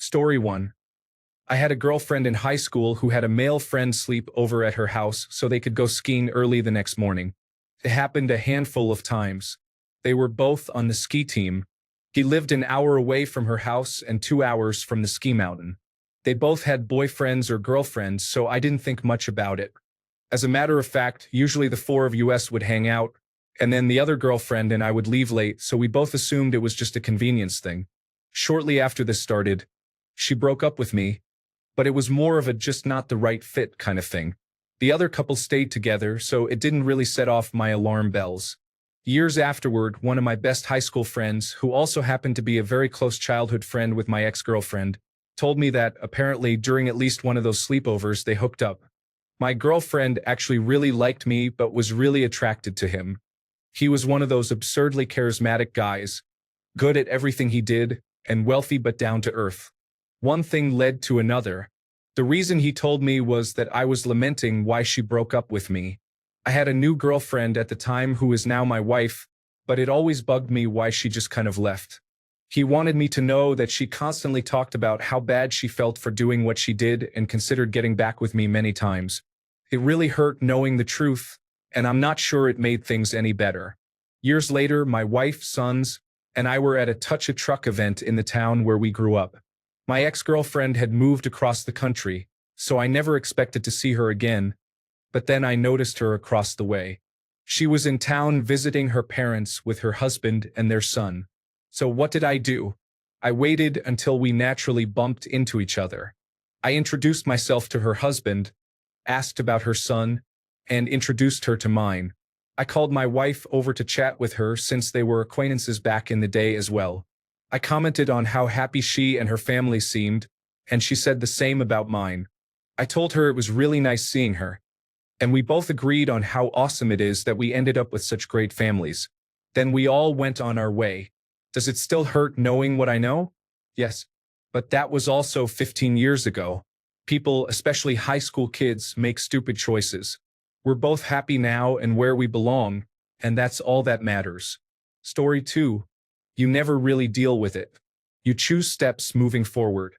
Story 1. I had a girlfriend in high school who had a male friend sleep over at her house so they could go skiing early the next morning. It happened a handful of times. They were both on the ski team. He lived an hour away from her house and 2 hours from the ski mountain. They both had boyfriends or girlfriends, so I didn't think much about it. As a matter of fact, usually the four of us would hang out, and then the other girlfriend and I would leave late, so we both assumed it was just a convenience thing. Shortly after this started, she broke up with me, but it was more of a just not the right fit kind of thing. The other couple stayed together, so it didn't really set off my alarm bells. Years afterward, one of my best high school friends, who also happened to be a very close childhood friend with my ex-girlfriend, told me that apparently during at least one of those sleepovers they hooked up. My girlfriend actually really liked me but was really attracted to him. He was one of those absurdly charismatic guys, good at everything he did, and wealthy but down to earth. One thing led to another. The reason he told me was that I was lamenting why she broke up with me. I had a new girlfriend at the time who is now my wife, but it always bugged me why she just kind of left. He wanted me to know that she constantly talked about how bad she felt for doing what she did and considered getting back with me many times. It really hurt knowing the truth, and I'm not sure it made things any better. Years later, my wife, sons, and I were at a Touch a Truck event in the town where we grew up. My ex-girlfriend had moved across the country, so I never expected to see her again, but then I noticed her across the way. She was in town visiting her parents with her husband and their son. So what did I do? I waited until we naturally bumped into each other. I introduced myself to her husband, asked about her son, and introduced her to mine. I called my wife over to chat with her since they were acquaintances back in the day as well. I commented on how happy she and her family seemed, and she said the same about mine. I told her it was really nice seeing her, and we both agreed on how awesome it is that we ended up with such great families. Then we all went on our way. Does it still hurt knowing what I know? Yes, but that was also 15 years ago. People, especially high school kids, make stupid choices. We're both happy now and where we belong, and that's all that matters. Story 2. You never really deal with it. You choose steps moving forward.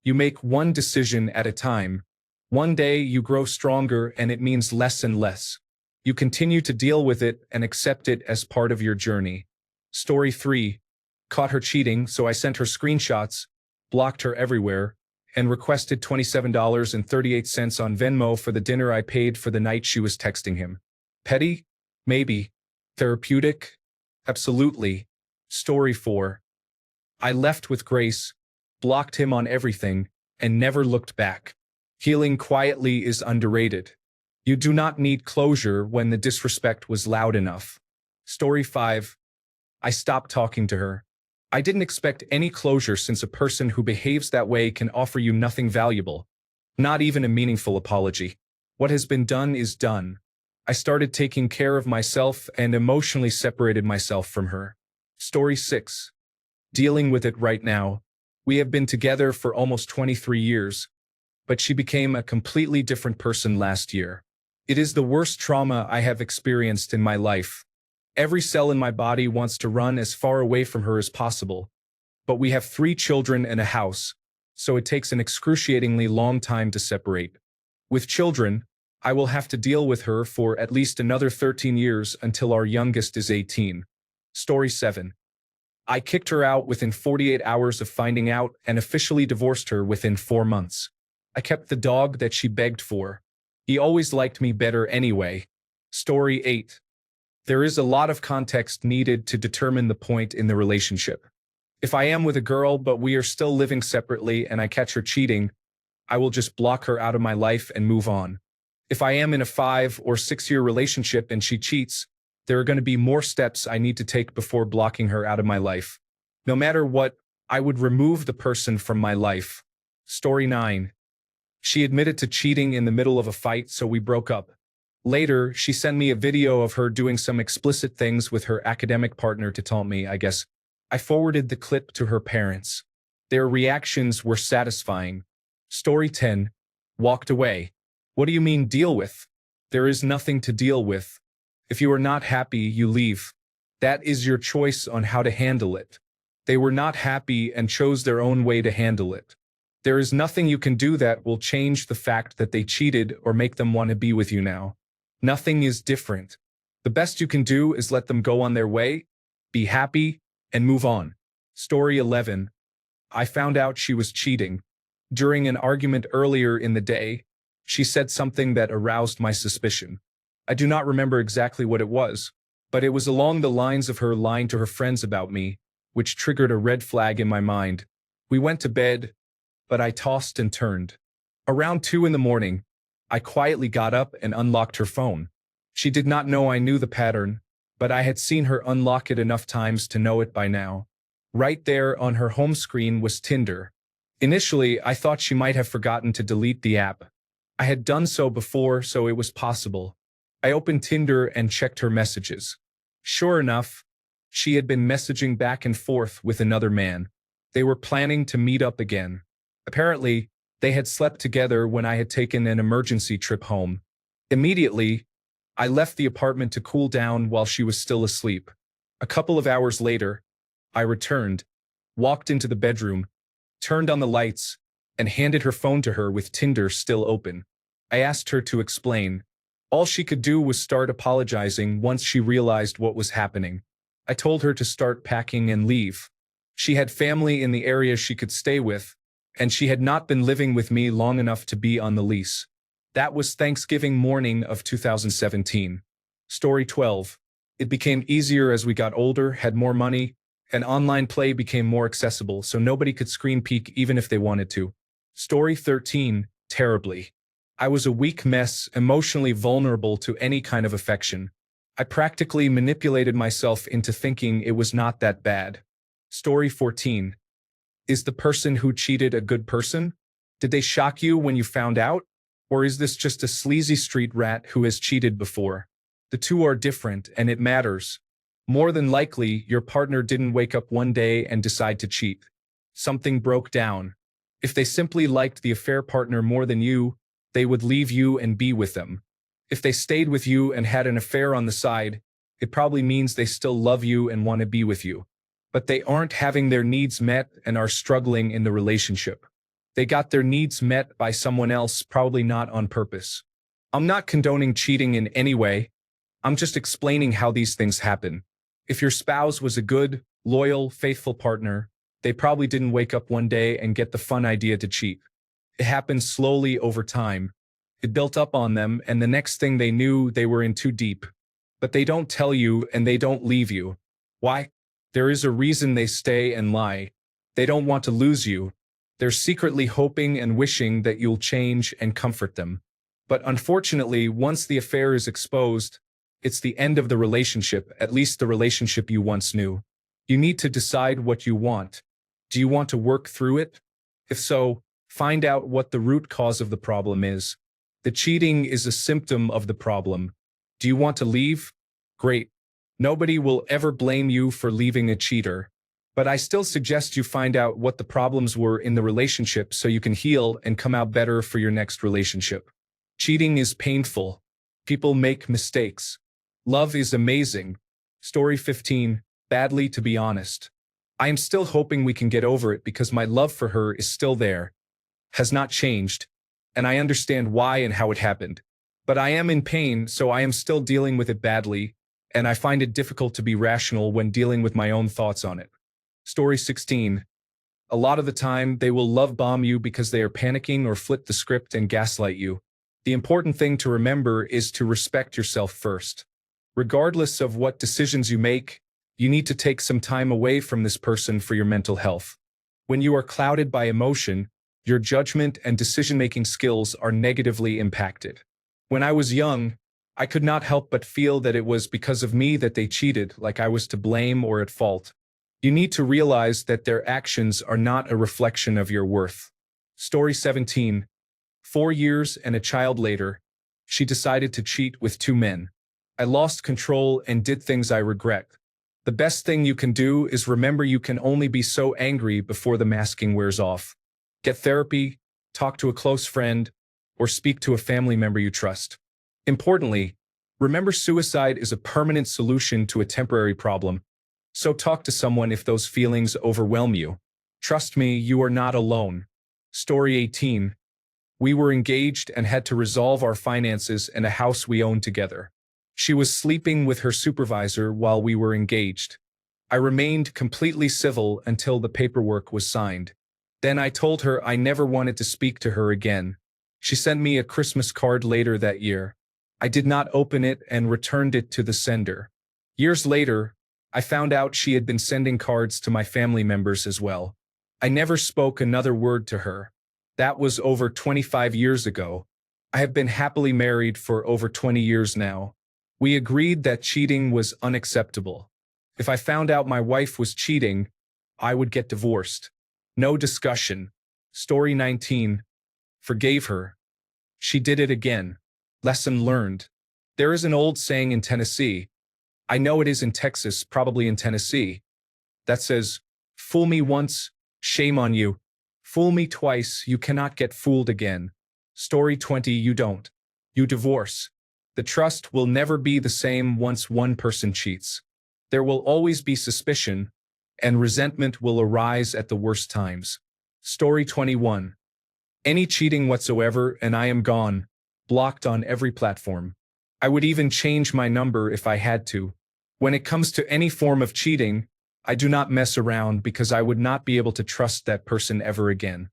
You make one decision at a time. One day you grow stronger and it means less and less. You continue to deal with it and accept it as part of your journey. Story 3. Caught her cheating, so I sent her screenshots, blocked her everywhere, and requested $27.38 on Venmo for the dinner I paid for the night she was texting him. Petty? Maybe. Therapeutic? Absolutely. Story 4. I left with grace, blocked him on everything, and never looked back. Healing quietly is underrated. You do not need closure when the disrespect was loud enough. Story 5. I stopped talking to her. I didn't expect any closure since a person who behaves that way can offer you nothing valuable, not even a meaningful apology. What has been done is done. I started taking care of myself and emotionally separated myself from her. Story 6. Dealing with it right now. We have been together for almost 23 years, but she became a completely different person last year. It is the worst trauma I have experienced in my life. Every cell in my body wants to run as far away from her as possible. But we have 3 children and a house, so it takes an excruciatingly long time to separate. With children, I will have to deal with her for at least another 13 years until our youngest is 18. Story 7. I kicked her out within 48 hours of finding out and officially divorced her within 4 months. I kept the dog that she begged for. He always liked me better anyway. Story 8. There is a lot of context needed to determine the point in the relationship. If I am with a girl but we are still living separately and I catch her cheating, I will just block her out of my life and move on. If I am in a 5 or 6 year relationship and she cheats, there are going to be more steps I need to take before blocking her out of my life. No matter what, I would remove the person from my life. Story 9. She admitted to cheating in the middle of a fight, so we broke up. Later, she sent me a video of her doing some explicit things with her academic partner to taunt me, I guess. I forwarded the clip to her parents. Their reactions were satisfying. Story 10. Walked away. What do you mean deal with? There is nothing to deal with. If you are not happy, you leave. That is your choice on how to handle it. They were not happy and chose their own way to handle it. There is nothing you can do that will change the fact that they cheated or make them want to be with you now. Nothing is different. The best you can do is let them go on their way, be happy, and move on. Story 11. I found out she was cheating. During an argument earlier in the day, she said something that aroused my suspicion. I do not remember exactly what it was, but it was along the lines of her lying to her friends about me, which triggered a red flag in my mind. We went to bed, but I tossed and turned. Around 2 in the morning, I quietly got up and unlocked her phone. She did not know I knew the pattern, but I had seen her unlock it enough times to know it by now. Right there on her home screen was Tinder. Initially, I thought she might have forgotten to delete the app. I had done so before, so it was possible. I opened Tinder and checked her messages. Sure enough, she had been messaging back and forth with another man. They were planning to meet up again. Apparently, they had slept together when I had taken an emergency trip home. Immediately, I left the apartment to cool down while she was still asleep. A couple of hours later, I returned, walked into the bedroom, turned on the lights, and handed her phone to her with Tinder still open. I asked her to explain. All she could do was start apologizing once she realized what was happening. I told her to start packing and leave. She had family in the area she could stay with, and she had not been living with me long enough to be on the lease. That was Thanksgiving morning of 2017. Story 12. It became easier as we got older, had more money, and online play became more accessible, so nobody could screen peek even if they wanted to. Story 13. Terribly. I was a weak mess, emotionally vulnerable to any kind of affection. I practically manipulated myself into thinking it was not that bad. Story 14. Is the person who cheated a good person? Did they shock you when you found out? Or is this just a sleazy street rat who has cheated before? The two are different, and it matters. More than likely, your partner didn't wake up one day and decide to cheat. Something broke down. If they simply liked the affair partner more than you, they would leave you and be with them. If they stayed with you and had an affair on the side, it probably means they still love you and want to be with you. But they aren't having their needs met and are struggling in the relationship. They got their needs met by someone else, probably not on purpose. I'm not condoning cheating in any way. I'm just explaining how these things happen. If your spouse was a good, loyal, faithful partner, they probably didn't wake up one day and get the fun idea to cheat. It happened slowly over time. It built up on them, and the next thing they knew, they were in too deep. But they don't tell you, and they don't leave you. Why? There is a reason they stay and lie. They don't want to lose you. They're secretly hoping and wishing that you'll change and comfort them. But unfortunately, once the affair is exposed, it's the end of the relationship, at least the relationship you once knew. You need to decide what you want. Do you want to work through it? If so, find out what the root cause of the problem is. The cheating is a symptom of the problem. Do you want to leave? Great. Nobody will ever blame you for leaving a cheater. But I still suggest you find out what the problems were in the relationship so you can heal and come out better for your next relationship. Cheating is painful. People make mistakes. Love is amazing. Story 15. Badly, to be honest. I am still hoping we can get over it because my love for her is still there. Has not changed. And I understand why and how it happened. But I am in pain, so I am still dealing with it badly, and I find it difficult to be rational when dealing with my own thoughts on it. Story 16. A lot of the time, they will love bomb you because they are panicking or flip the script and gaslight you. The important thing to remember is to respect yourself first. Regardless of what decisions you make, you need to take some time away from this person for your mental health. When you are clouded by emotion, your judgment and decision-making skills are negatively impacted. When I was young, I could not help but feel that it was because of me that they cheated, like I was to blame or at fault. You need to realize that their actions are not a reflection of your worth. Story 17. 4 years and a child later, she decided to cheat with 2 men. I lost control and did things I regret. The best thing you can do is remember you can only be so angry before the masking wears off. Get therapy, talk to a close friend, or speak to a family member you trust. Importantly, remember suicide is a permanent solution to a temporary problem. So talk to someone if those feelings overwhelm you. Trust me, you are not alone. Story 18. We were engaged and had to resolve our finances and a house we owned together. She was sleeping with her supervisor while we were engaged. I remained completely civil until the paperwork was signed. Then I told her I never wanted to speak to her again. She sent me a Christmas card later that year. I did not open it and returned it to the sender. Years later, I found out she had been sending cards to my family members as well. I never spoke another word to her. That was over 25 years ago. I have been happily married for over 20 years now. We agreed that cheating was unacceptable. If I found out my wife was cheating, I would get divorced. No discussion. Story 19. Forgave her. She did it again. Lesson learned. There is an old saying in Tennessee. I know it is in Texas, probably in Tennessee, that says, "Fool me once, shame on you. Fool me twice, you cannot get fooled again." Story 20. You don't. You divorce. The trust will never be the same once one person cheats. There will always be suspicion, and resentment will arise at the worst times. Story 21. Any cheating whatsoever and I am gone, blocked on every platform. I would even change my number if I had to. When it comes to any form of cheating, I do not mess around because I would not be able to trust that person ever again.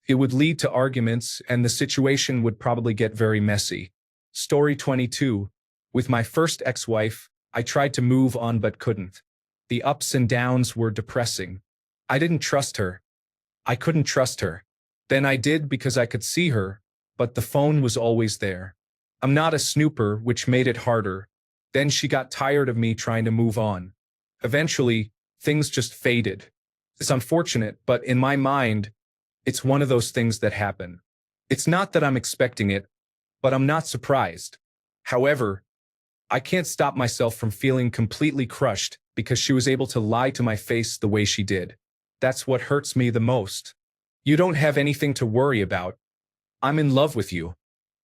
It would lead to arguments and the situation would probably get very messy. Story 22. With my first ex-wife, I tried to move on but couldn't. The ups and downs were depressing. I didn't trust her. I couldn't trust her. Then I did because I could see her, but the phone was always there. I'm not a snooper, which made it harder. Then she got tired of me trying to move on. Eventually, things just faded. It's unfortunate, but in my mind, it's one of those things that happen. It's not that I'm expecting it, but I'm not surprised. However, I can't stop myself from feeling completely crushed because she was able to lie to my face the way she did. That's what hurts me the most. You don't have anything to worry about. I'm in love with you.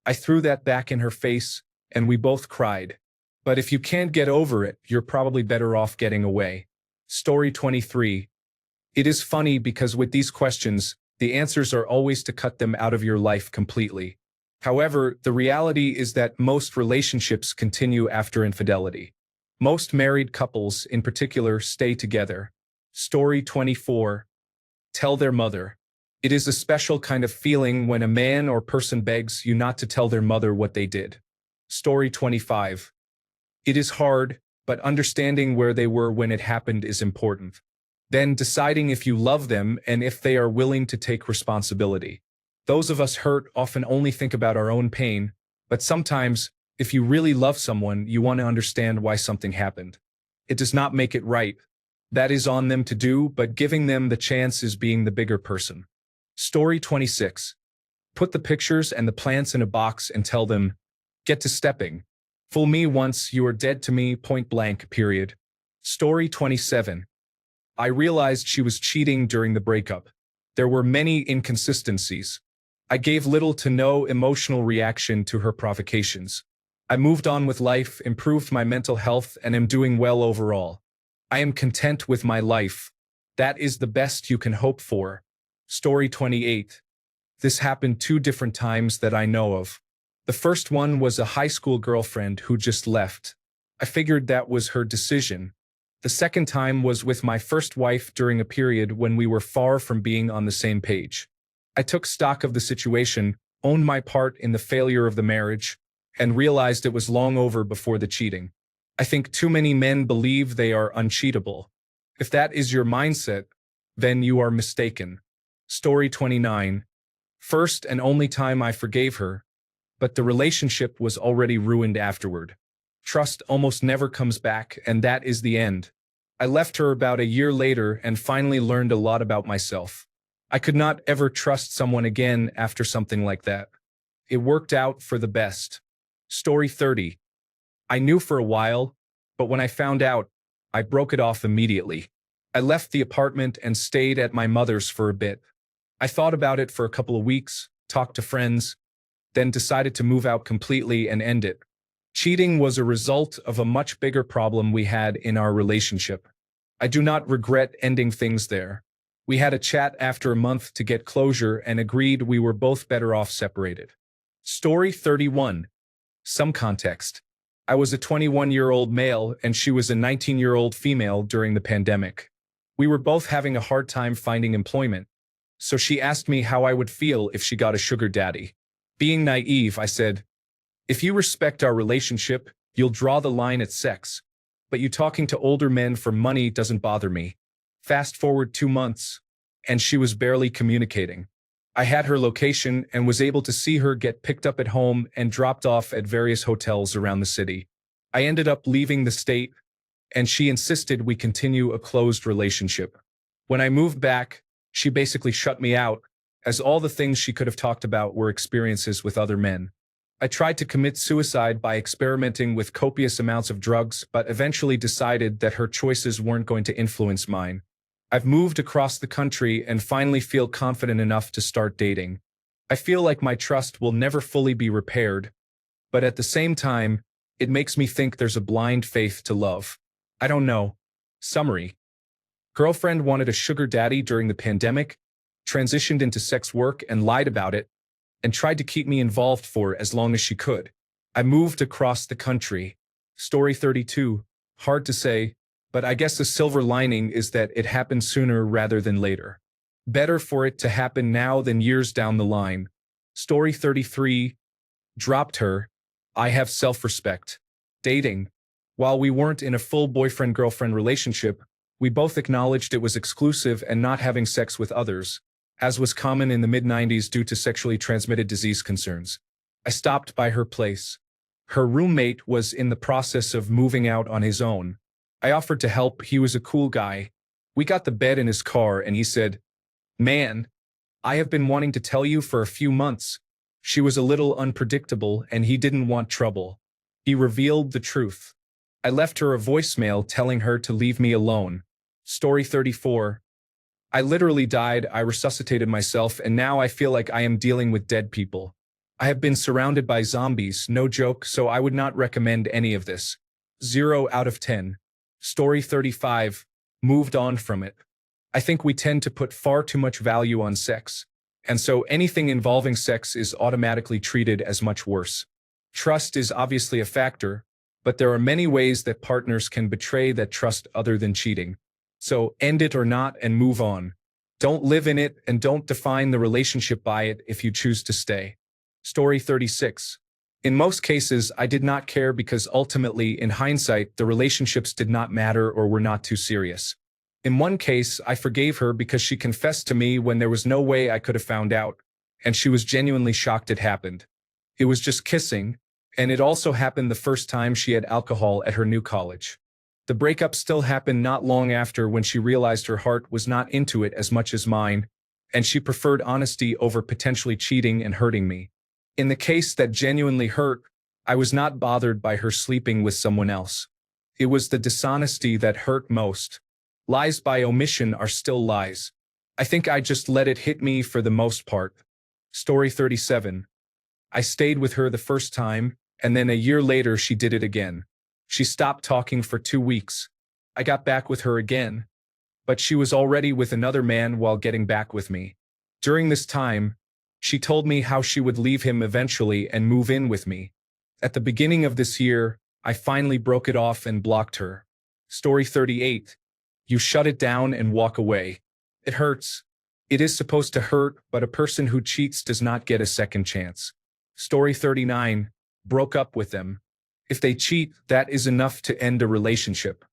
I threw that back in her face, and we both cried. But if you can't get over it, you're probably better off getting away. Story 23. It is funny because with these questions, the answers are always to cut them out of your life completely. However, the reality is that most relationships continue after infidelity. Most married couples, in particular, stay together. Story 24. Tell their mother. It is a special kind of feeling when a man or person begs you not to tell their mother what they did. Story 25. It is hard, but understanding where they were when it happened is important. Then deciding if you love them and if they are willing to take responsibility. Those of us hurt often only think about our own pain, but sometimes, if you really love someone, you want to understand why something happened. It does not make it right. That is on them to do, but giving them the chance is being the bigger person. Story 26. Put the pictures and the plants in a box and tell them, get to stepping. Fool me once, you are dead to me, point blank, period. Story 27. I realized she was cheating during the breakup. There were many inconsistencies. I gave little to no emotional reaction to her provocations. I moved on with life, improved my mental health, and am doing well overall. I am content with my life. That is the best you can hope for. Story 28. This happened 2 different times that I know of. The first one was a high school girlfriend who just left. I figured that was her decision. The second time was with my first wife during a period when we were far from being on the same page. I took stock of the situation, owned my part in the failure of the marriage, and realized it was long over before the cheating. I think too many men believe they are uncheatable. If that is your mindset, then you are mistaken. Story 29. First and only time I forgave her, but the relationship was already ruined afterward. Trust almost never comes back, and that is the end. I left her about a year later and finally learned a lot about myself. I could not ever trust someone again after something like that. It worked out for the best. Story 30. I knew for a while, but when I found out, I broke it off immediately. I left the apartment and stayed at my mother's for a bit. I thought about it for a couple of weeks, talked to friends, then decided to move out completely and end it. Cheating was a result of a much bigger problem we had in our relationship. I do not regret ending things there. We had a chat after a month to get closure and agreed we were both better off separated. Story 31. Some context. I was a 21-year-old male and she was a 19-year-old female during the pandemic. We were both having a hard time finding employment, so she asked me how I would feel if she got a sugar daddy. Being naive, I said, "If you respect our relationship, you'll draw the line at sex. But you talking to older men for money doesn't bother me." Fast forward 2 months, and she was barely communicating. I had her location and was able to see her get picked up at home and dropped off at various hotels around the city. I ended up leaving the state, and she insisted we continue a closed relationship. When I moved back, she basically shut me out, as all the things she could have talked about were experiences with other men. I tried to commit suicide by experimenting with copious amounts of drugs, but eventually decided that her choices weren't going to influence mine. I've moved across the country and finally feel confident enough to start dating. I feel like my trust will never fully be repaired, but at the same time, it makes me think there's a blind faith to love. I don't know. Summary. Girlfriend wanted a sugar daddy during the pandemic, transitioned into sex work and lied about it, and tried to keep me involved for as long as she could. I moved across the country. Story 32. Hard to say, but I guess the silver lining is that it happened sooner rather than later. Better for it to happen now than years down the line. Story 33. Dropped her. I have self-respect. Dating. While we weren't in a full boyfriend-girlfriend relationship, we both acknowledged it was exclusive and not having sex with others, as was common in the mid-90s due to sexually transmitted disease concerns. I stopped by her place. Her roommate was in the process of moving out on his own. I offered to help. He was a cool guy. We got the bed in his car and he said, "Man, I have been wanting to tell you for a few months." She was a little unpredictable and he didn't want trouble. He revealed the truth. I left her a voicemail telling her to leave me alone. Story 34. I literally died. I resuscitated myself and now I feel like I am dealing with dead people. I have been surrounded by zombies, no joke, so I would not recommend any of this. 0 out of 10. Story 35. Moved on from it. I think we tend to put far too much value on sex, and so anything involving sex is automatically treated as much worse. Trust is obviously a factor, but there are many ways that partners can betray that trust other than cheating. So end it or not and move on. Don't live in it and don't define the relationship by it if you choose to stay. Story 36. In most cases, I did not care because ultimately, in hindsight, the relationships did not matter or were not too serious. In one case, I forgave her because she confessed to me when there was no way I could have found out, and she was genuinely shocked it happened. It was just kissing, and it also happened the first time she had alcohol at her new college. The breakup still happened not long after when she realized her heart was not into it as much as mine, and she preferred honesty over potentially cheating and hurting me. In the case that genuinely hurt, I was not bothered by her sleeping with someone else. It was the dishonesty that hurt most. Lies by omission are still lies. I think I just let it hit me for the most part. Story 37. I stayed with her the first time, and then a year later she did it again. She stopped talking for 2 weeks. I got back with her again, but she was already with another man while getting back with me. During this time, she told me how she would leave him eventually and move in with me. At the beginning of this year, I finally broke it off and blocked her. Story 38. You shut it down and walk away. It hurts. It is supposed to hurt, but a person who cheats does not get a second chance. Story 39. Broke up with them. If they cheat, that is enough to end a relationship.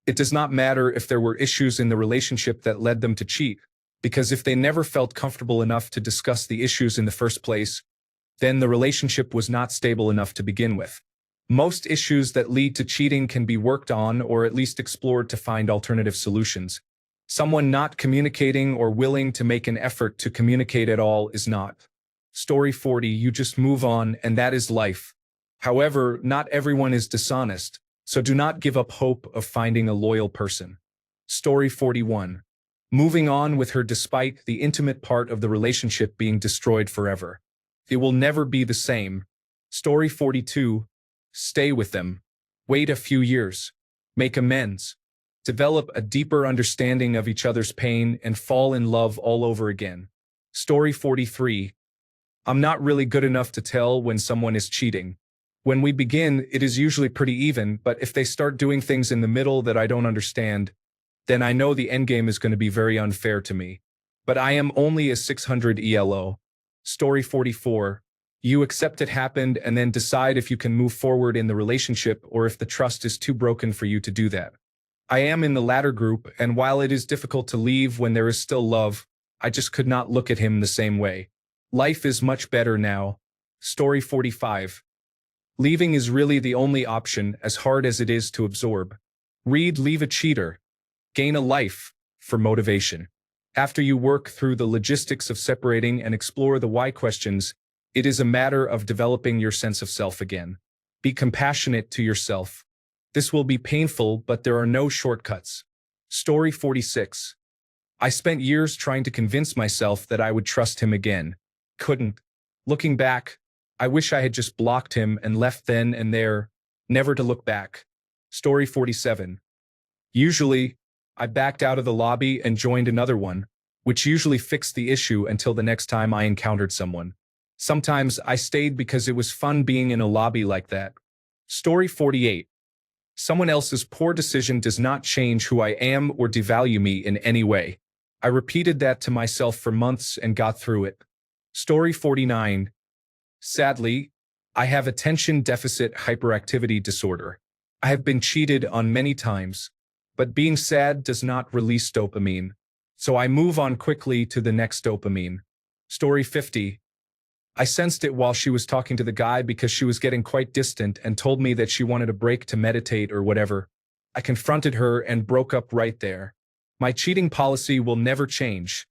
It does not matter if there were issues in the relationship that led them to cheat, because if they never felt comfortable enough to discuss the issues in the first place, then the relationship was not stable enough to begin with. Most issues that lead to cheating can be worked on or at least explored to find alternative solutions. Someone not communicating or willing to make an effort to communicate at all is not. Story 40. You just move on, and that is life. However, not everyone is dishonest, so do not give up hope of finding a loyal person. Story 41. Moving on with her despite the intimate part of the relationship being destroyed forever. It will never be the same. Story 42. Stay with them. Wait a few years. Make amends. develop a deeper understanding of each other's pain, and fall in love all over again. Story 43. I'm not really good enough to tell when someone is cheating. When we begin, it is usually pretty even, but if they start doing things in the middle that I don't understand, then I know the endgame is going to be very unfair to me. But I am only a 600 ELO. Story 44. You accept it happened and then decide if you can move forward in the relationship or if the trust is too broken for you to do that. I am in the latter group, and while it is difficult to leave when there is still love, I just could not look at him the same way. Life is much better now. Story 45. Leaving is really the only option, as hard as it is to absorb. Read Leave a Cheater. Gain a Life for motivation. After you work through the logistics of separating and explore the why questions, it is a matter of developing your sense of self again. Be compassionate to yourself. This will be painful, but there are no shortcuts. Story 46. I spent years trying to convince myself that I would trust him again. Couldn't. Looking back, I wish I had just blocked him and left then and there, never to look back. Story 47. Usually, I backed out of the lobby and joined another one, which usually fixed the issue until the next time I encountered someone. Sometimes I stayed because it was fun being in a lobby like that. Story 48. Someone else's poor decision does not change who I am or devalue me in any way. I repeated that to myself for months and got through it. Story 49. Sadly, I have attention deficit hyperactivity disorder. I have been cheated on many times, but being sad does not release dopamine, so I move on quickly to the next dopamine. Story 50. I sensed it while she was talking to the guy because she was getting quite distant and told me that she wanted a break to meditate or whatever. I confronted her and broke up right there. My cheating policy will never change.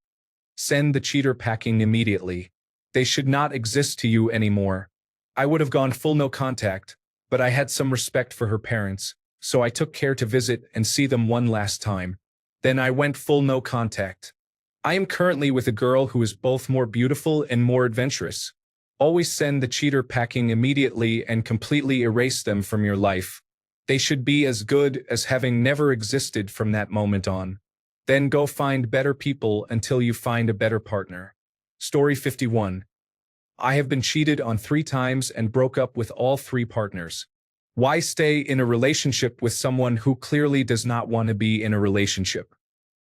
Send the cheater packing immediately. They should not exist to you anymore. I would have gone full no contact, but I had some respect for her parents, so I took care to visit and see them one last time. Then I went full no contact. I am currently with a girl who is both more beautiful and more adventurous. Always send the cheater packing immediately and completely erase them from your life. They should be as good as having never existed from that moment on. Then go find better people until you find a better partner. Story 51. I have been cheated on 3 times and broke up with all 3 partners. Why stay in a relationship with someone who clearly does not want to be in a relationship?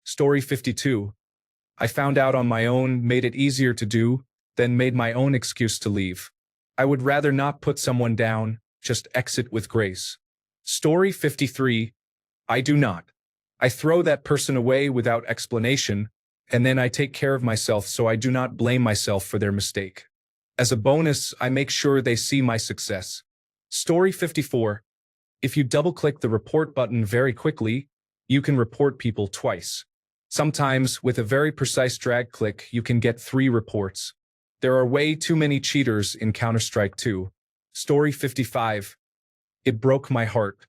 Story 52. I found out on my own, made it easier to do, then made my own excuse to leave. I would rather not put someone down, just exit with grace. Story 53. I do not. I throw that person away without explanation, and then I take care of myself so I do not blame myself for their mistake. As a bonus, I make sure they see my success. Story 54. If you double-click the report button very quickly, you can report people twice. Sometimes, with a very precise drag click, you can get 3 reports. There are way too many cheaters in Counter-Strike 2. Story 55. It broke my heart.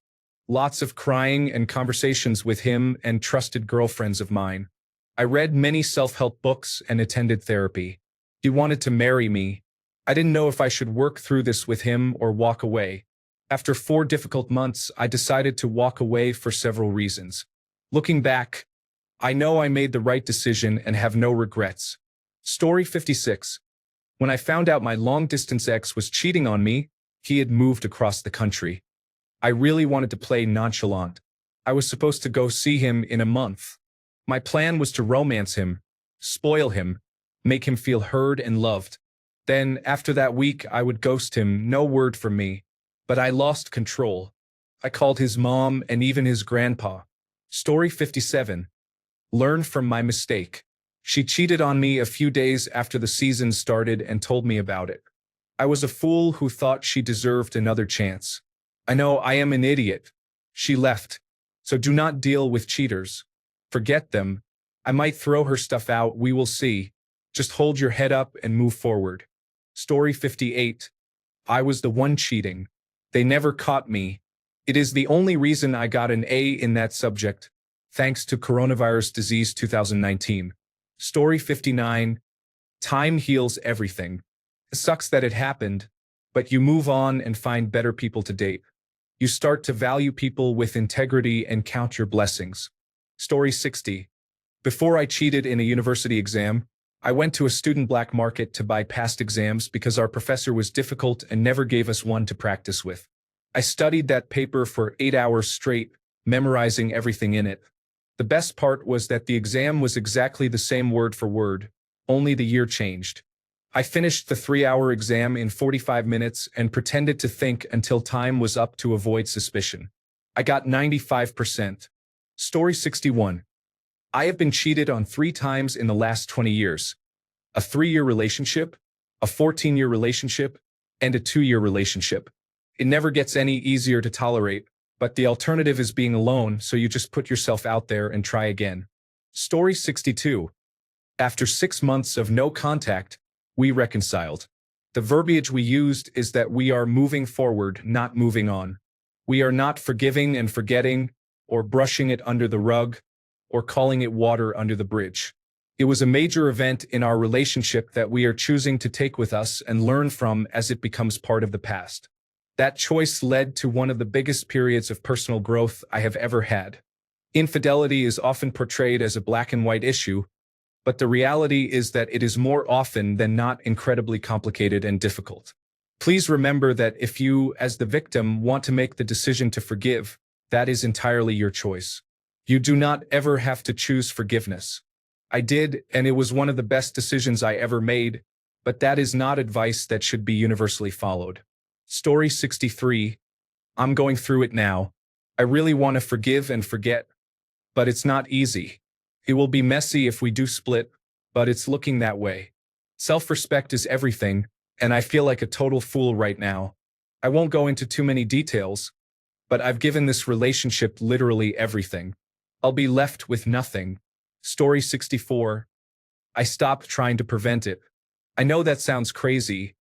Lots of crying and conversations with him and trusted girlfriends of mine. I read many self-help books and attended therapy. He wanted to marry me. I didn't know if I should work through this with him or walk away. After 4 difficult months, I decided to walk away for several reasons. Looking back, I know I made the right decision and have no regrets. Story 56. When I found out my long-distance ex was cheating on me, he had moved across the country. I really wanted to play nonchalant. I was supposed to go see him in a month. My plan was to romance him, spoil him, make him feel heard and loved. Then, after that week, I would ghost him, no word from me. But I lost control. I called his mom and even his grandpa. Story 57. Learn from my mistake. She cheated on me a few days after the season started and told me about it. I was a fool who thought she deserved another chance. I know I am an idiot. She left. So do not deal with cheaters. Forget them. I might throw her stuff out, we will see. Just hold your head up and move forward. Story 58. I was the one cheating. They never caught me. It is the only reason I got an A in that subject, thanks to coronavirus disease 2019. Story 59. Time heals everything. It sucks that it happened, but you move on and find better people to date. You start to value people with integrity and count your blessings. Story 60. Before I cheated in a university exam, I went to a student black market to buy past exams because our professor was difficult and never gave us one to practice with. I studied that paper for 8 hours straight, memorizing everything in it. The best part was that the exam was exactly the same word for word, only the year changed. I finished the 3-hour exam in 45 minutes and pretended to think until time was up to avoid suspicion. I got 95%. Story 61. I have been cheated on 3 times in the last 20 years. A 3-year relationship, a 14-year relationship, and a 2-year relationship. It never gets any easier to tolerate, but the alternative is being alone, so you just put yourself out there and try again. Story 62. After 6 months of no contact, we reconciled. The verbiage we used is that we are moving forward, not moving on. We are not forgiving and forgetting, or brushing it under the rug, or calling it water under the bridge. It was a major event in our relationship that we are choosing to take with us and learn from as it becomes part of the past. That choice led to one of the biggest periods of personal growth I have ever had. Infidelity is often portrayed as a black and white issue, but the reality is that it is more often than not incredibly complicated and difficult. Please remember that if you, as the victim, want to make the decision to forgive, that is entirely your choice. You do not ever have to choose forgiveness. I did, and it was one of the best decisions I ever made, but that is not advice that should be universally followed. Story 63. I'm going through it now. I really want to forgive and forget, but it's not easy. It will be messy if we do split, but it's looking that way. Self-respect is everything, and I feel like a total fool right now. I won't go into too many details, but I've given this relationship literally everything. I'll be left with nothing. Story 64. I stopped trying to prevent it. I know that sounds crazy,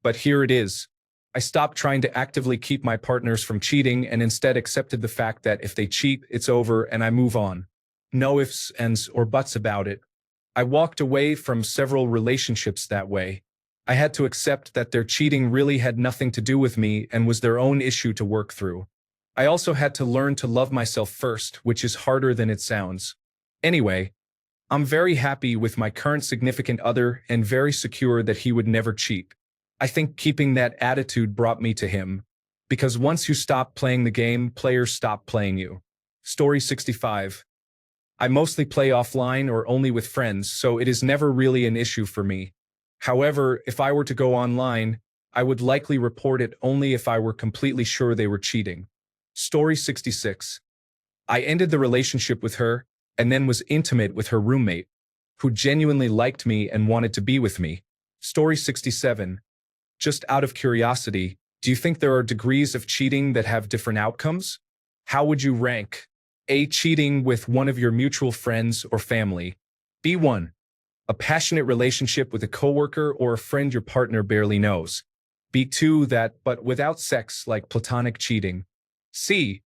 but here it is. I stopped trying to actively keep my partners from cheating and instead accepted the fact that if they cheat, it's over and I move on. No ifs, ands, or buts about it. I walked away from several relationships that way. I had to accept that their cheating really had nothing to do with me and was their own issue to work through. I also had to learn to love myself first, which is harder than it sounds. Anyway, I'm very happy with my current significant other and very secure that he would never cheat. I think keeping that attitude brought me to him, because once you stop playing the game, players stop playing you. Story 65. I mostly play offline or only with friends, so it is never really an issue for me. However, if I were to go online, I would likely report it only if I were completely sure they were cheating. Story 66. I ended the relationship with her and then was intimate with her roommate, who genuinely liked me and wanted to be with me. Story 67. Just out of curiosity, do you think there are degrees of cheating that have different outcomes? How would you rank? A. Cheating with one of your mutual friends or family. B1. A passionate relationship with a coworker or a friend your partner barely knows. B2. That, but without sex, like platonic cheating. C.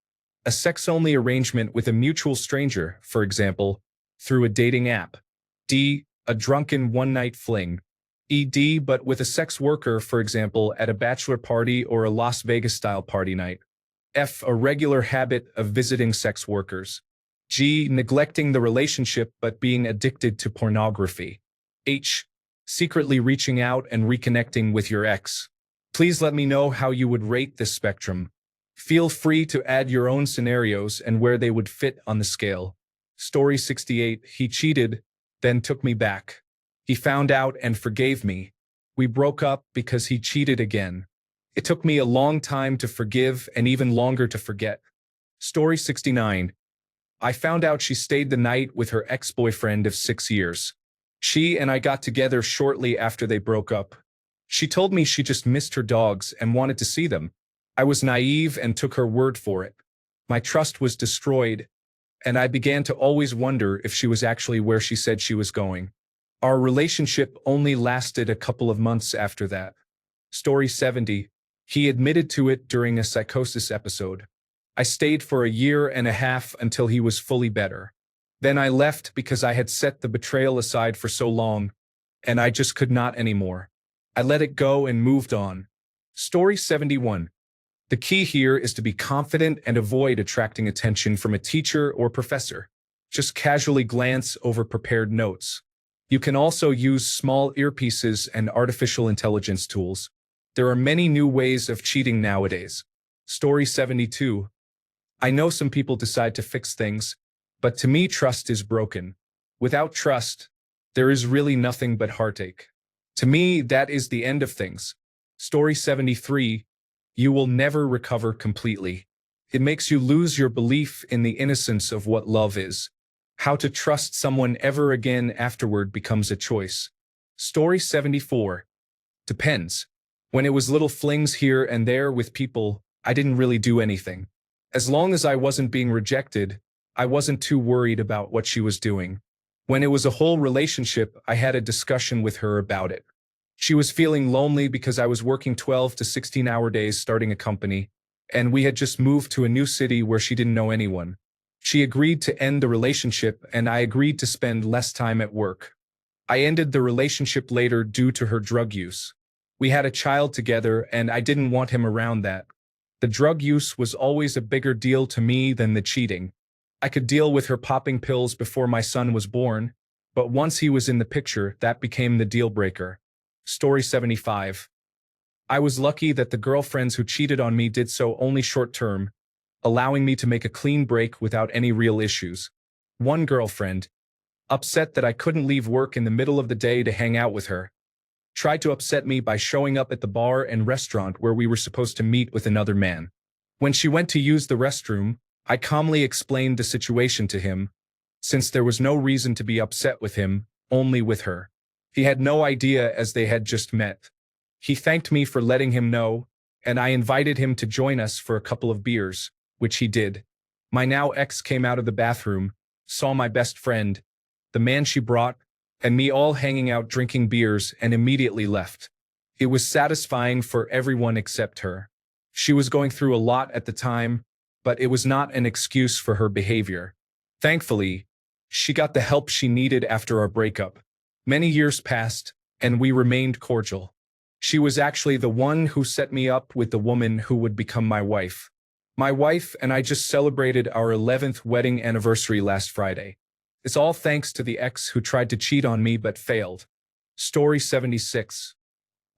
A sex-only arrangement with a mutual stranger, for example, through a dating app. D. A drunken one-night fling. ED, but with a sex worker, for example, at a bachelor party or a Las Vegas-style party night. F. A regular habit of visiting sex workers. G. Neglecting the relationship but being addicted to pornography. H. Secretly reaching out and reconnecting with your ex. Please let me know how you would rate this spectrum. Feel free to add your own scenarios and where they would fit on the scale. Story 68. He cheated, then took me back. He found out and forgave me. We broke up because he cheated again. It took me a long time to forgive and even longer to forget. Story 69. I found out she stayed the night with her ex-boyfriend of 6 years. She and I got together shortly after they broke up. She told me she just missed her dogs and wanted to see them. I was naive and took her word for it. My trust was destroyed, and I began to always wonder if she was actually where she said she was going. Our relationship only lasted a couple of months after that. Story 70. He admitted to it during a psychosis episode. I stayed for a year and a half until he was fully better. Then I left because I had set the betrayal aside for so long, and I just could not anymore. I let it go and moved on. Story 71. The key here is to be confident and avoid attracting attention from a teacher or professor. Just casually glance over prepared notes. You can also use small earpieces and artificial intelligence tools. There are many new ways of cheating nowadays. Story 72. I know some people decide to fix things, but to me trust is broken. Without trust, there is really nothing but heartache. To me, that is the end of things. Story 73. You will never recover completely. It makes you lose your belief in the innocence of what love is. How to trust someone ever again afterward becomes a choice. Story 74. Depends. When it was little flings here and there with people, I didn't really do anything. As long as I wasn't being rejected, I wasn't too worried about what she was doing. When it was a whole relationship, I had a discussion with her about it. She was feeling lonely because I was working 12 to 16-hour days starting a company, and we had just moved to a new city where she didn't know anyone. She agreed to end the relationship, and I agreed to spend less time at work. I ended the relationship later due to her drug use. We had a child together, and I didn't want him around that. The drug use was always a bigger deal to me than the cheating. I could deal with her popping pills before my son was born, but once he was in the picture, that became the deal breaker. Story 75. I was lucky that the girlfriends who cheated on me did so only short-term, allowing me to make a clean break without any real issues. One girlfriend, upset that I couldn't leave work in the middle of the day to hang out with her, tried to upset me by showing up at the bar and restaurant where we were supposed to meet with another man. When she went to use the restroom, I calmly explained the situation to him, since there was no reason to be upset with him, only with her. He had no idea as they had just met. He thanked me for letting him know, and I invited him to join us for a couple of beers, which he did. My now ex came out of the bathroom, saw my best friend, the man she brought, and me all hanging out drinking beers and immediately left. It was satisfying for everyone except her. She was going through a lot at the time, but it was not an excuse for her behavior. Thankfully, she got the help she needed after our breakup. Many years passed, and we remained cordial. She was actually the one who set me up with the woman who would become my wife. My wife and I just celebrated our 11th wedding anniversary last Friday. It's all thanks to the ex who tried to cheat on me but failed. Story 76.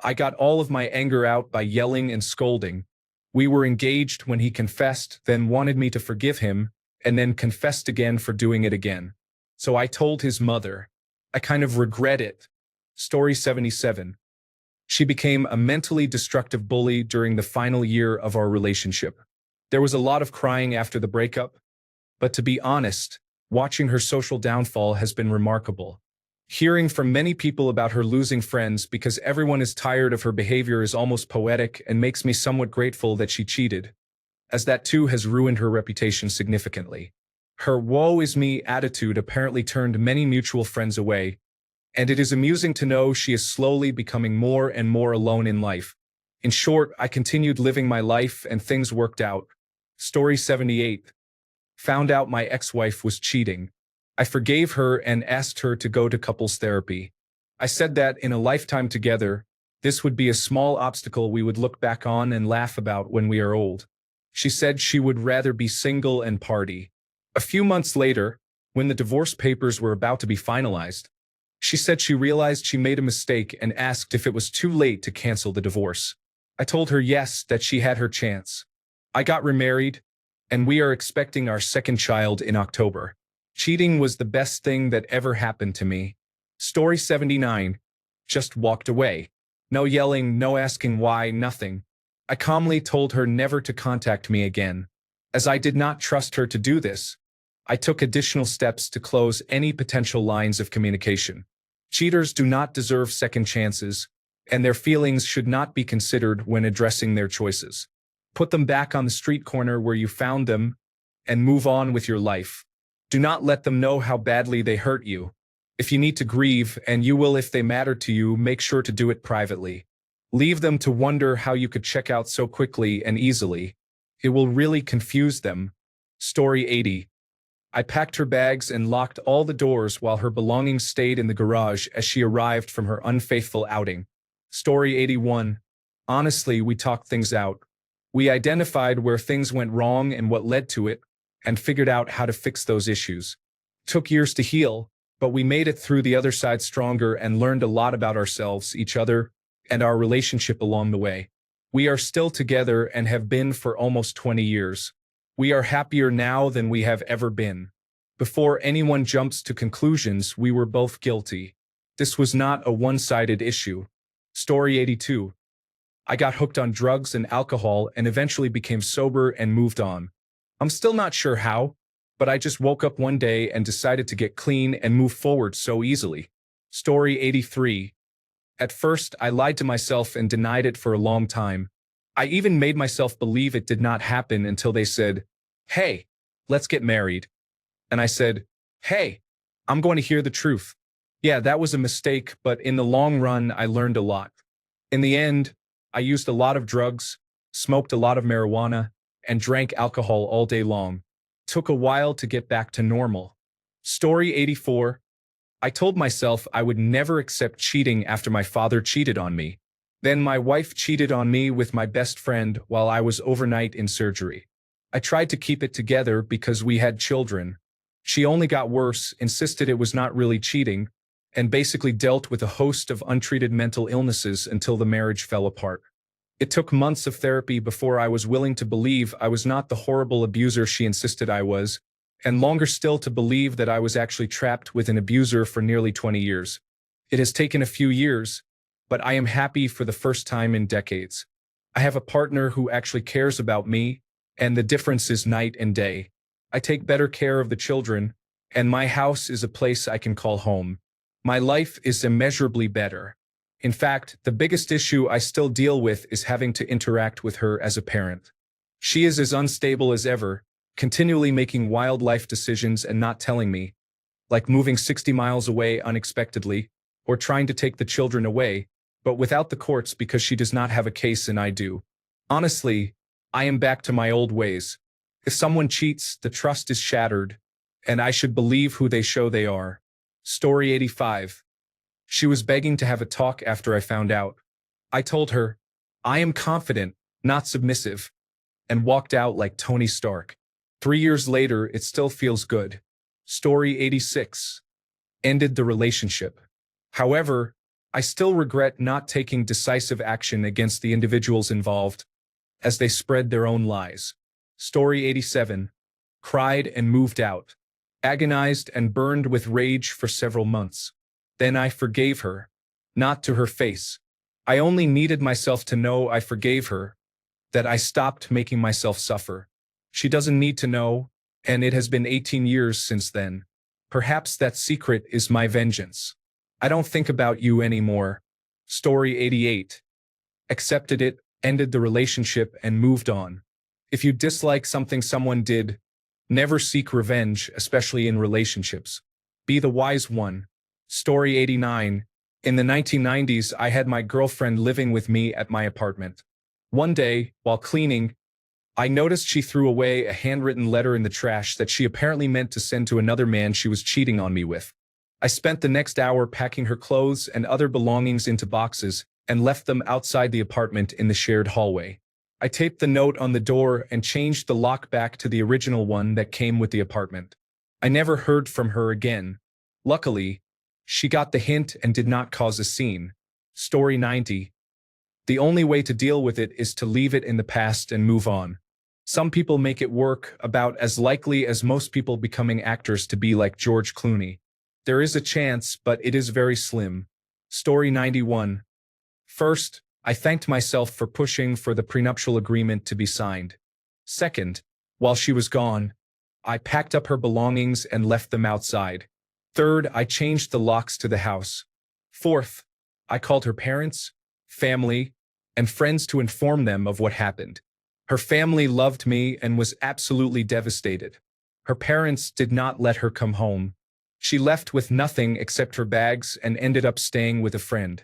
I got all of my anger out by yelling and scolding. We were engaged when he confessed, then wanted me to forgive him, and then confessed again for doing it again. So I told his mother. I kind of regret it. Story 77. She became a mentally destructive bully during the final year of our relationship. There was a lot of crying after the breakup, but to be honest, watching her social downfall has been remarkable. Hearing from many people about her losing friends because everyone is tired of her behavior is almost poetic and makes me somewhat grateful that she cheated, as that too has ruined her reputation significantly. Her woe is me attitude apparently turned many mutual friends away, and it is amusing to know she is slowly becoming more and more alone in life. In short, I continued living my life and things worked out. Story 78. Found out my ex-wife was cheating. I forgave her and asked her to go to couples therapy. I said that in a lifetime together, this would be a small obstacle we would look back on and laugh about when we are old. She said she would rather be single and party. A few months later, when the divorce papers were about to be finalized, she said she realized she made a mistake and asked if it was too late to cancel the divorce. I told her yes, that she had her chance. I got remarried, and we are expecting our second child in October. Cheating was the best thing that ever happened to me. Story 79. Just walked away. No yelling, no asking why, nothing. I calmly told her never to contact me again. As I did not trust her to do this, I took additional steps to close any potential lines of communication. Cheaters do not deserve second chances, and their feelings should not be considered when addressing their choices. Put them back on the street corner where you found them, and move on with your life. Do not let them know how badly they hurt you. If you need to grieve, and you will if they matter to you, make sure to do it privately. Leave them to wonder how you could check out so quickly and easily. It will really confuse them. Story 80. I packed her bags and locked all the doors while her belongings stayed in the garage as she arrived from her unfaithful outing. Story 81. Honestly, we talked things out. We identified where things went wrong and what led to it, and figured out how to fix those issues. Took years to heal, but we made it through the other side stronger and learned a lot about ourselves, each other, and our relationship along the way. We are still together and have been for almost 20 years. We are happier now than we have ever been. Before anyone jumps to conclusions, we were both guilty. This was not a one-sided issue. Story 82. I got hooked on drugs and alcohol and eventually became sober and moved on. I'm still not sure how, but I just woke up one day and decided to get clean and move forward so easily. Story 83. At first, I lied to myself and denied it for a long time. I even made myself believe it did not happen until they said, "Hey, let's get married." And I said, "Hey, I'm going to hear the truth." Yeah, that was a mistake, but in the long run, I learned a lot. In the end, I used a lot of drugs, smoked a lot of marijuana, and drank alcohol all day long. Took a while to get back to normal. Story 84. I told myself I would never accept cheating after my father cheated on me. Then my wife cheated on me with my best friend while I was overnight in surgery. I tried to keep it together because we had children. She only got worse, insisted it was not really cheating, and basically dealt with a host of untreated mental illnesses until the marriage fell apart. It took months of therapy before I was willing to believe I was not the horrible abuser she insisted I was, and longer still to believe that I was actually trapped with an abuser for nearly 20 years. It has taken a few years, but I am happy for the first time in decades. I have a partner who actually cares about me, and the difference is night and day. I take better care of the children, and my house is a place I can call home. My life is immeasurably better. In fact, the biggest issue I still deal with is having to interact with her as a parent. She is as unstable as ever, continually making wild life decisions and not telling me, like moving 60 miles away unexpectedly, or trying to take the children away, but without the courts because she does not have a case and I do. Honestly, I am back to my old ways. If someone cheats, the trust is shattered, and I should believe who they show they are. Story 85. She was begging to have a talk after I found out. I told her, I am confident, not submissive, and walked out like Tony Stark. 3 years later, it still feels good. Story 86. Ended the relationship. However, I still regret not taking decisive action against the individuals involved, as they spread their own lies. Story 87. Cried and moved out. Agonized and burned with rage for several months. Then I forgave her. Not to her face. I only needed myself to know I forgave her, that I stopped making myself suffer. She doesn't need to know, and it has been 18 years since then. Perhaps that secret is my vengeance. I don't think about you anymore. Story 88. Accepted it, ended the relationship, and moved on. If you dislike something someone did, never seek revenge, especially in relationships. Be the wise one. Story 89. In the 1990s, I had my girlfriend living with me at my apartment. One day, while cleaning, I noticed she threw away a handwritten letter in the trash that she apparently meant to send to another man she was cheating on me with. I spent the next hour packing her clothes and other belongings into boxes and left them outside the apartment in the shared hallway. I taped the note on the door and changed the lock back to the original one that came with the apartment. I never heard from her again. Luckily, she got the hint and did not cause a scene. Story 90. The only way to deal with it is to leave it in the past and move on. Some people make it work about as likely as most people becoming actors to be like George Clooney. There is a chance, but it is very slim. Story 91. First, I thanked myself for pushing for the prenuptial agreement to be signed. Second, while she was gone, I packed up her belongings and left them outside. Third, I changed the locks to the house. Fourth, I called her parents, family, and friends to inform them of what happened. Her family loved me and was absolutely devastated. Her parents did not let her come home. She left with nothing except her bags and ended up staying with a friend.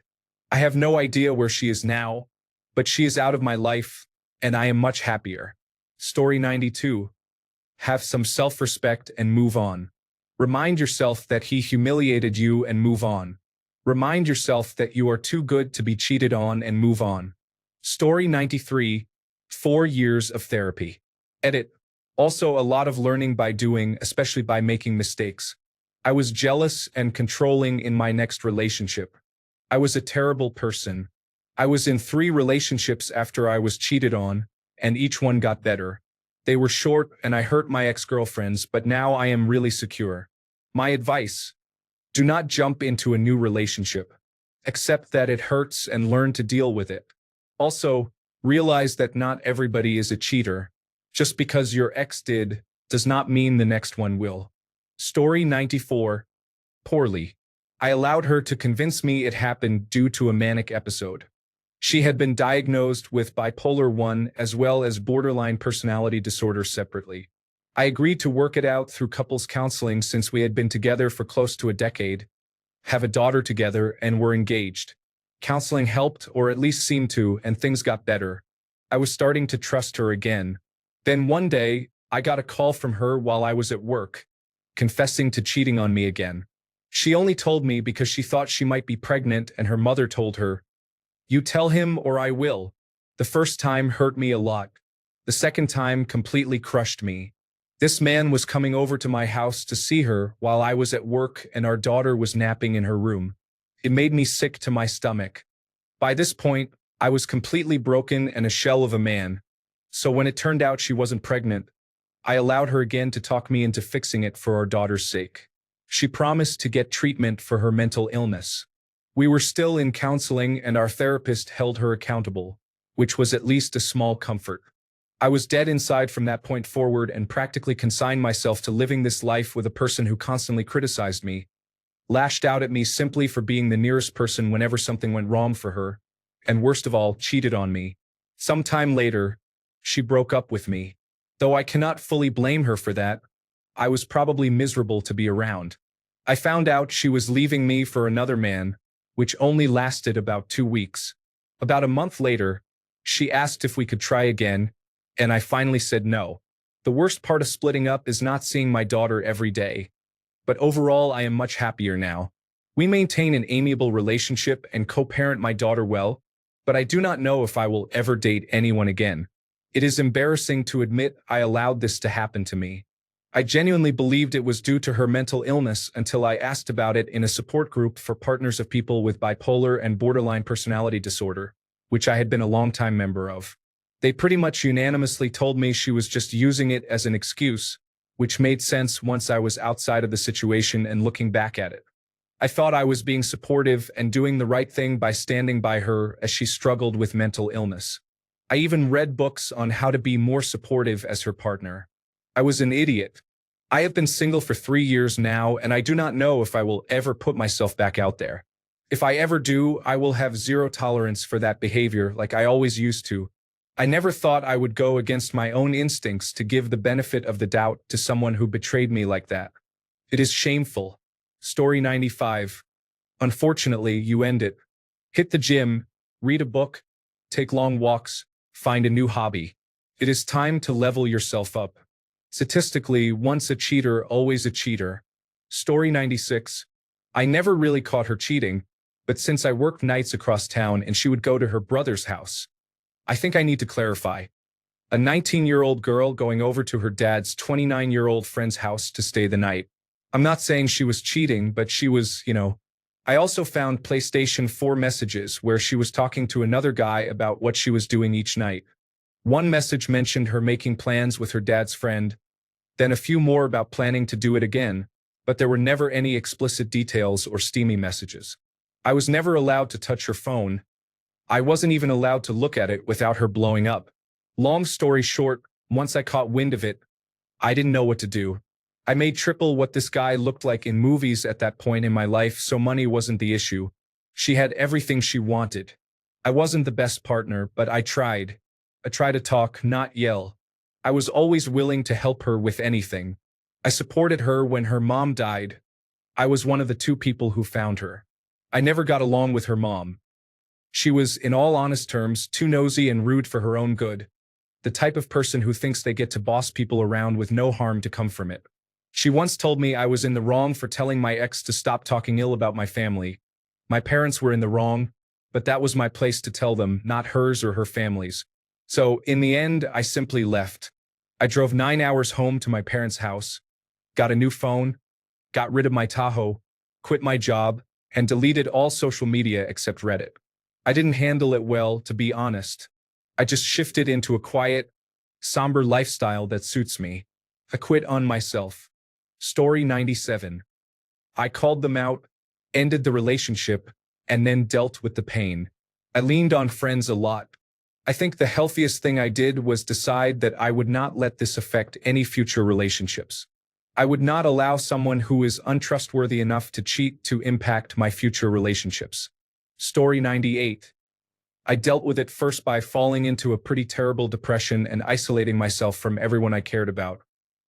I have no idea where she is now, but she is out of my life, and I am much happier. Story 92. Have some self-respect and move on. Remind yourself that he humiliated you and move on. Remind yourself that you are too good to be cheated on and move on. Story 93. 4 years of therapy. Edit. Also, a lot of learning by doing, especially by making mistakes. I was jealous and controlling in my next relationship. I was a terrible person. I was in 3 relationships after I was cheated on, and each one got better. They were short and I hurt my ex-girlfriends, but now I am really secure. My advice: do not jump into a new relationship. Accept that it hurts and learn to deal with it. Also, realize that not everybody is a cheater. Just because your ex did does not mean the next one will. Story 94. Poorly. I allowed her to convince me it happened due to a manic episode. She had been diagnosed with bipolar 1 as well as borderline personality disorder separately. I agreed to work it out through couples counseling since we had been together for close to a decade, have a daughter together, and were engaged. Counseling helped, or at least seemed to, and things got better. I was starting to trust her again. Then one day, I got a call from her while I was at work, confessing to cheating on me again. She only told me because she thought she might be pregnant and her mother told her, "You tell him or I will." The first time hurt me a lot. The second time completely crushed me. This man was coming over to my house to see her while I was at work and our daughter was napping in her room. It made me sick to my stomach. By this point, I was completely broken and a shell of a man. So when it turned out she wasn't pregnant, I allowed her again to talk me into fixing it for our daughter's sake. She promised to get treatment for her mental illness. We were still in counseling and our therapist held her accountable, which was at least a small comfort. I was dead inside from that point forward and practically consigned myself to living this life with a person who constantly criticized me, lashed out at me simply for being the nearest person whenever something went wrong for her, and worst of all, cheated on me. Some time later, she broke up with me. Though I cannot fully blame her for that, I was probably miserable to be around. I found out she was leaving me for another man, which only lasted about 2 weeks. About a month later, she asked if we could try again, and I finally said no. The worst part of splitting up is not seeing my daughter every day. But overall, I am much happier now. We maintain an amiable relationship and co-parent my daughter well, but I do not know if I will ever date anyone again. It is embarrassing to admit I allowed this to happen to me. I genuinely believed it was due to her mental illness until I asked about it in a support group for partners of people with bipolar and borderline personality disorder, which I had been a longtime member of. They pretty much unanimously told me she was just using it as an excuse, which made sense once I was outside of the situation and looking back at it. I thought I was being supportive and doing the right thing by standing by her as she struggled with mental illness. I even read books on how to be more supportive as her partner. I was an idiot. I have been single for 3 years now, and I do not know if I will ever put myself back out there. If I ever do, I will have zero tolerance for that behavior like I always used to. I never thought I would go against my own instincts to give the benefit of the doubt to someone who betrayed me like that. It is shameful. Story 95. Unfortunately, you end it. Hit the gym, read a book, take long walks, find a new hobby. It is time to level yourself up. Statistically, once a cheater, always a cheater. Story 96. I never really caught her cheating, but since I worked nights across town and she would go to her brother's house, I think I need to clarify. A 19-year-old girl going over to her dad's 29-year-old friend's house to stay the night. I'm not saying she was cheating, but she was, I also found PlayStation 4 messages where she was talking to another guy about what she was doing each night. One message mentioned her making plans with her dad's friend, then a few more about planning to do it again, but there were never any explicit details or steamy messages. I was never allowed to touch her phone. I wasn't even allowed to look at it without her blowing up. Long story short, once I caught wind of it, I didn't know what to do. I made triple what this guy looked like in movies at that point in my life, so money wasn't the issue. She had everything she wanted. I wasn't the best partner, but I tried. I tried to talk, not yell. I was always willing to help her with anything. I supported her when her mom died. I was one of the 2 people who found her. I never got along with her mom. She was, in all honest terms, too nosy and rude for her own good. The type of person who thinks they get to boss people around with no harm to come from it. She once told me I was in the wrong for telling my ex to stop talking ill about my family. My parents were in the wrong, but that was my place to tell them, not hers or her family's. So in the end, I simply left. I drove 9 hours home to my parents' house, got a new phone, got rid of my Tahoe, quit my job, and deleted all social media except Reddit. I didn't handle it well, to be honest. I just shifted into a quiet, somber lifestyle that suits me. I quit on myself. Story 97. I called them out, ended the relationship, and then dealt with the pain. I leaned on friends a lot. I think the healthiest thing I did was decide that I would not let this affect any future relationships. I would not allow someone who is untrustworthy enough to cheat to impact my future relationships. Story 98. I dealt with it first by falling into a pretty terrible depression and isolating myself from everyone I cared about.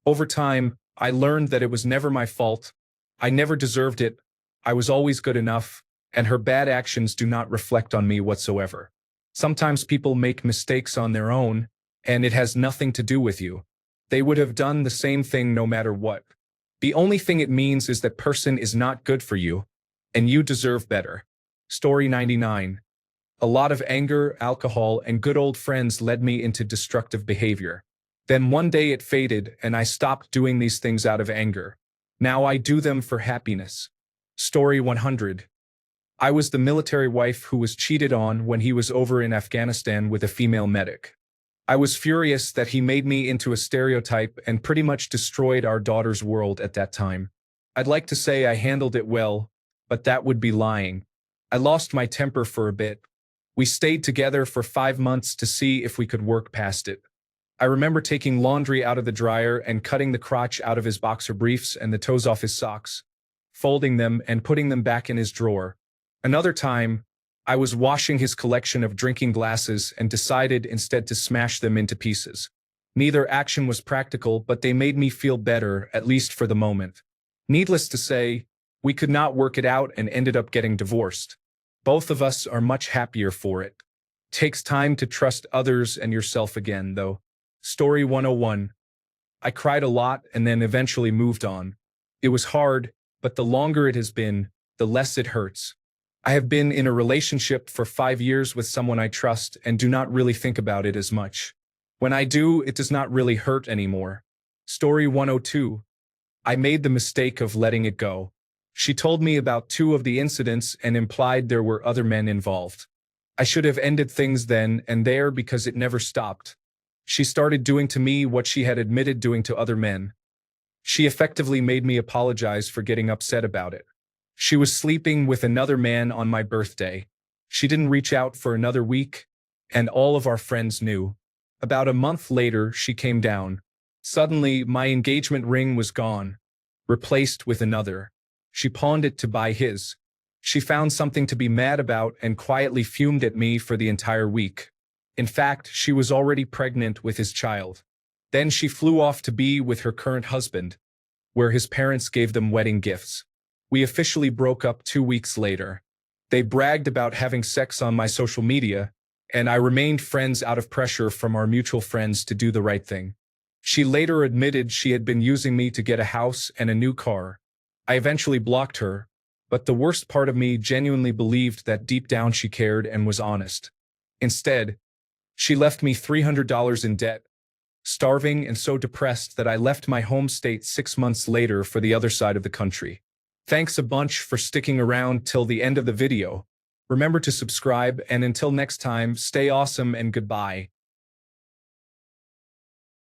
Over time, I learned that it was never my fault. I never deserved it. I was always good enough, and her bad actions do not reflect on me whatsoever. Sometimes people make mistakes on their own, and it has nothing to do with you. They would have done the same thing no matter what. The only thing it means is that person is not good for you, and you deserve better. Story 99. A lot of anger, alcohol, and good old friends led me into destructive behavior. Then one day it faded, and I stopped doing these things out of anger. Now I do them for happiness. Story 100. I was the military wife who was cheated on when he was over in Afghanistan with a female medic. I was furious that he made me into a stereotype and pretty much destroyed our daughter's world at that time. I'd like to say I handled it well, but that would be lying. I lost my temper for a bit. We stayed together for 5 months to see if we could work past it. I remember taking laundry out of the dryer and cutting the crotch out of his boxer briefs and the toes off his socks, folding them and putting them back in his drawer. Another time, I was washing his collection of drinking glasses and decided instead to smash them into pieces. Neither action was practical, but they made me feel better, at least for the moment. Needless to say, we could not work it out and ended up getting divorced. Both of us are much happier for it. Takes time to trust others and yourself again, though. Story 101. I cried a lot and then eventually moved on. It was hard, but the longer it has been, the less it hurts. I have been in a relationship for 5 years with someone I trust and do not really think about it as much. When I do, it does not really hurt anymore. Story 102. I made the mistake of letting it go. She told me about 2 of the incidents and implied there were other men involved. I should have ended things then and there because it never stopped. She started doing to me what she had admitted doing to other men. She effectively made me apologize for getting upset about it. She was sleeping with another man on my birthday. She didn't reach out for another week, and all of our friends knew. About a month later, she came down. Suddenly, my engagement ring was gone, replaced with another. She pawned it to buy his. She found something to be mad about and quietly fumed at me for the entire week. In fact, she was already pregnant with his child. Then she flew off to be with her current husband, where his parents gave them wedding gifts. We officially broke up 2 weeks later. They bragged about having sex on my social media, and I remained friends out of pressure from our mutual friends to do the right thing. She later admitted she had been using me to get a house and a new car. I eventually blocked her, but the worst part of me genuinely believed that deep down she cared and was honest. Instead, she left me $300 in debt, starving and so depressed that I left my home state 6 months later for the other side of the country. Thanks a bunch for sticking around till the end of the video. Remember to subscribe, and until next time, stay awesome and goodbye.